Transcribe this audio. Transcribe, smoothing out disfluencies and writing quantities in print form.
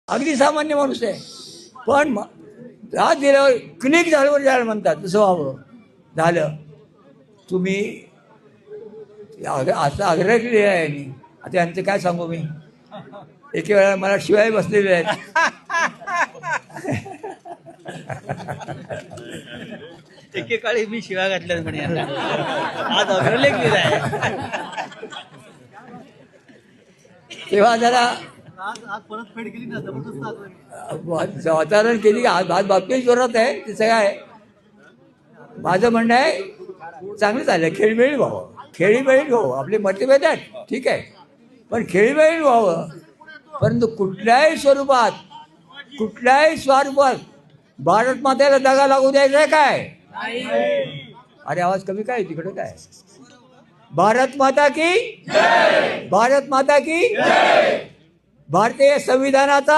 अगदी सामान्य माणूस आहे, पण त्रास दिल्यावर क्लिक झाल्यावर जायला म्हणतात तसं व्हावं. झालं तुम्ही असं आग्रह केलेला आहे यांनी. आता यांचं काय सांगू मी. एके वेळा मला शिवाय बसलेले आहेत. एकेकाळी मी शिव्या घातल्या म्हणे यांना. आज अग्रलेख लिहिलाय. तेव्हा जरा आज परतफेड केली ना, जबरदस्त वातावरण केली की आज बातमी जोरात आहे. ते सगळं आहे. माझं म्हणणं आहे चांगलं चाललं, खेळीमेळी व्हावं, खेळीमेळी व्हावं. आपले मतभेद आहेत ठीक आहे, पण खेळीमेळी व्हावं. परंतु कुठल्याही स्वरूपात कुठल्याही स्वरूपात भारत मातेला दगा लागू द्यायचा आहे काय. अरे आवाज कमी काय तिकडे काय. भारत माता की भारत माता की भारतीय संविधानाचा